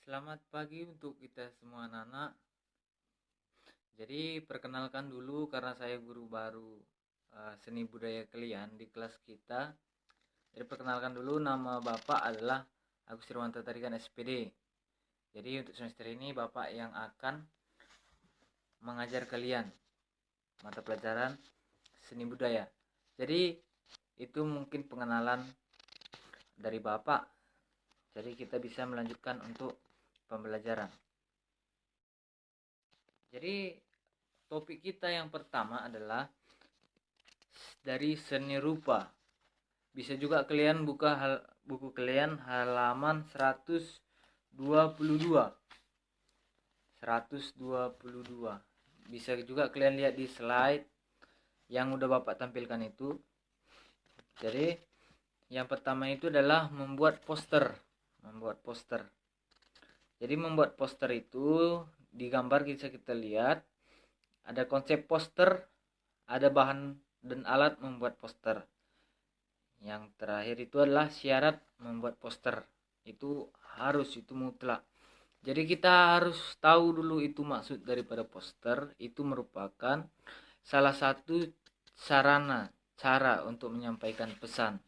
Selamat pagi untuk kita semua anak-anak. Jadi perkenalkan dulu karena saya guru baru seni budaya kalian di kelas kita. Jadi perkenalkan dulu, nama Bapak adalah Agus Irwanto Tarigan SPD. Jadi untuk semester ini Bapak yang akan mengajar kalian mata pelajaran seni budaya. Jadi itu mungkin pengenalan dari Bapak. Jadi kita bisa melanjutkan untuk pembelajaran. Jadi topik kita yang pertama adalah dari seni rupa. Bisa juga kalian buka buku kalian halaman 122. Bisa juga kalian lihat di slide yang udah Bapak tampilkan itu. Jadi yang pertama itu adalah membuat poster. Jadi membuat poster itu di gambar kita lihat ada konsep poster, ada bahan dan alat membuat poster. Yang terakhir itu adalah syarat membuat poster. Itu mutlak. Jadi kita harus tahu dulu itu maksud daripada poster. Itu merupakan salah satu cara untuk menyampaikan pesan.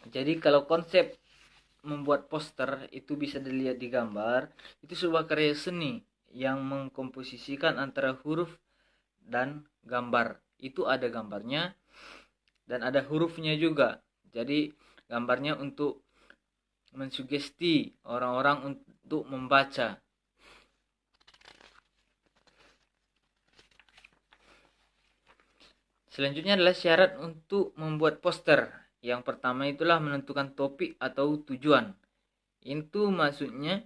Jadi kalau konsep membuat poster itu bisa dilihat di gambar, itu sebuah karya seni yang mengkomposisikan antara huruf dan gambar. Itu ada gambarnya dan ada hurufnya juga. Jadi gambarnya untuk mensugesti orang-orang untuk membaca. Selanjutnya adalah syarat untuk membuat poster. Yang pertama itulah menentukan topik atau tujuan. Itu maksudnya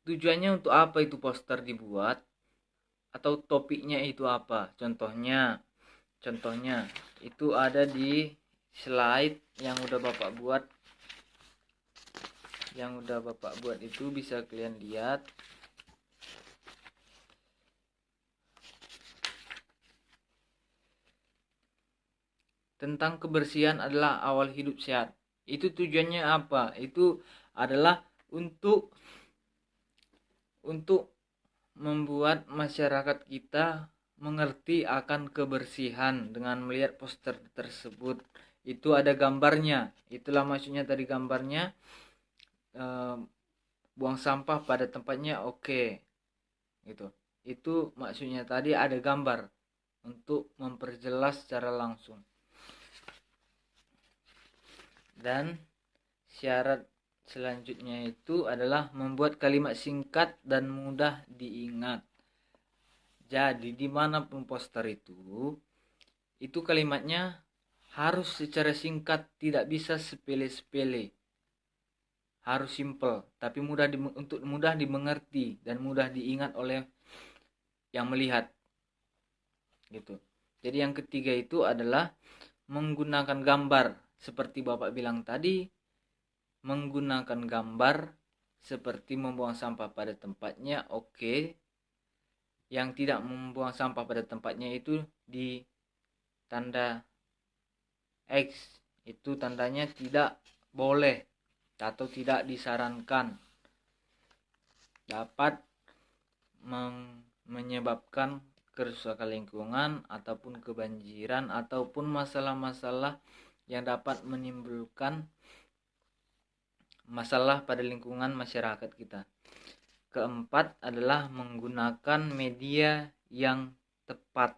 tujuannya untuk apa itu poster dibuat atau topiknya itu apa. Contohnya itu ada di slide yang udah Bapak buat. Itu bisa kalian lihat. Tentang kebersihan adalah awal hidup sehat. Itu tujuannya apa? Itu adalah untuk membuat masyarakat kita mengerti akan kebersihan dengan melihat poster tersebut. Itu ada gambarnya. Itulah maksudnya tadi gambarnya. Buang sampah pada tempatnya oke. Gitu. Itu maksudnya tadi ada gambar untuk memperjelas secara langsung. Dan syarat selanjutnya itu adalah membuat kalimat singkat dan mudah diingat. Jadi dimanapun poster itu kalimatnya harus secara singkat, tidak bisa sepele-sepele. Harus simple, tapi untuk mudah dimengerti dan mudah diingat oleh yang melihat. Gitu. Jadi yang ketiga itu adalah menggunakan gambar. Seperti Bapak bilang tadi, menggunakan gambar seperti membuang sampah pada tempatnya oke. Yang tidak membuang sampah pada tempatnya itu di tanda X. Itu tandanya tidak boleh atau tidak disarankan. Dapat menyebabkan kerusakan lingkungan ataupun kebanjiran ataupun masalah-masalah yang dapat menimbulkan masalah pada lingkungan masyarakat kita. Keempat adalah menggunakan media yang tepat.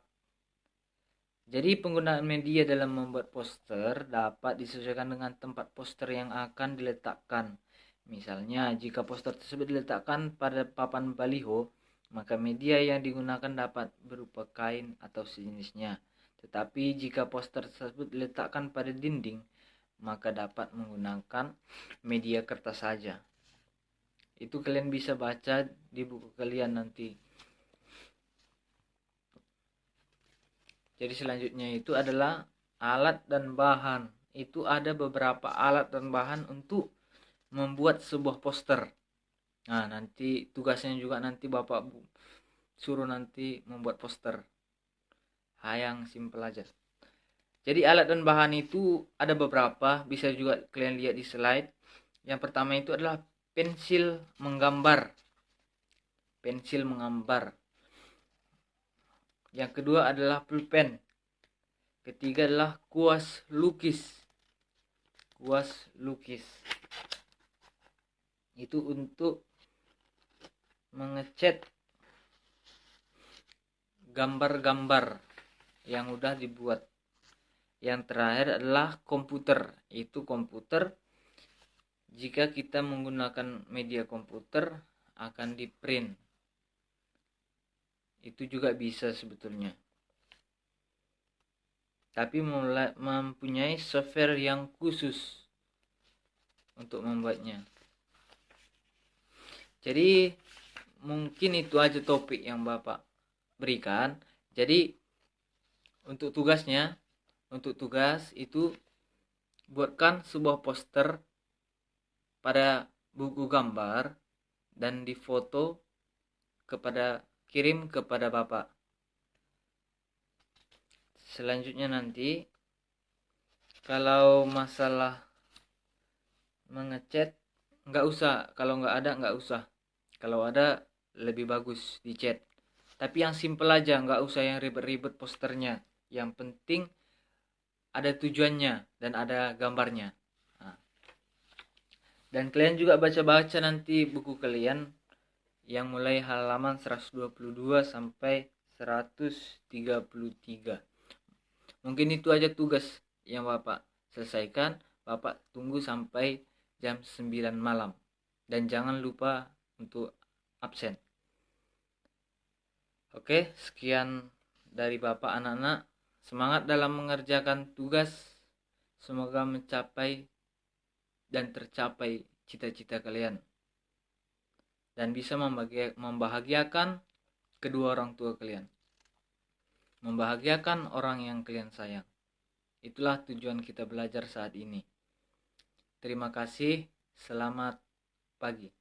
Jadi penggunaan media dalam membuat poster dapat disesuaikan dengan tempat poster yang akan diletakkan. Misalnya jika poster tersebut diletakkan pada papan baliho, maka media yang digunakan dapat berupa kain atau sejenisnya. Tetapi jika poster tersebut diletakkan pada dinding, maka dapat menggunakan media kertas saja. Itu kalian bisa baca di buku kalian nanti. Jadi selanjutnya itu adalah alat dan bahan. Itu ada beberapa alat dan bahan untuk membuat sebuah poster. Nah, nanti tugasnya juga nanti Bapak suruh nanti membuat poster. Yang simple aja. Jadi alat dan bahan itu ada beberapa, bisa juga kalian lihat di slide. Yang pertama itu adalah pensil menggambar. Yang kedua adalah pulpen. Ketiga adalah kuas lukis. Itu untuk mengecat gambar-gambar yang udah dibuat. Yang terakhir adalah komputer. Itu komputer, jika kita menggunakan media komputer akan di print. Itu juga bisa sebetulnya, tapi mempunyai software yang khusus untuk membuatnya. Jadi mungkin itu aja topik yang Bapak berikan. Jadi untuk tugas itu buatkan sebuah poster pada buku gambar dan difoto kirim kepada Bapak. Selanjutnya nanti kalau masalah mengecat nggak usah, kalau nggak usah. Kalau ada lebih bagus dicat. Tapi yang simple aja, nggak usah yang ribet-ribet posternya. Yang penting ada tujuannya dan ada gambarnya. Nah. Dan kalian juga baca-baca nanti buku kalian yang mulai halaman 122 sampai 133. Mungkin itu aja tugas yang Bapak selesaikan. Bapak tunggu sampai jam 9 malam. Dan jangan lupa untuk absen. Oke, sekian dari Bapak anak-anak. Semangat dalam mengerjakan tugas. Semoga mencapai dan tercapai cita-cita kalian. Dan bisa membahagiakan kedua orang tua kalian. Membahagiakan orang yang kalian sayang. Itulah tujuan kita belajar saat ini. Terima kasih. Selamat pagi.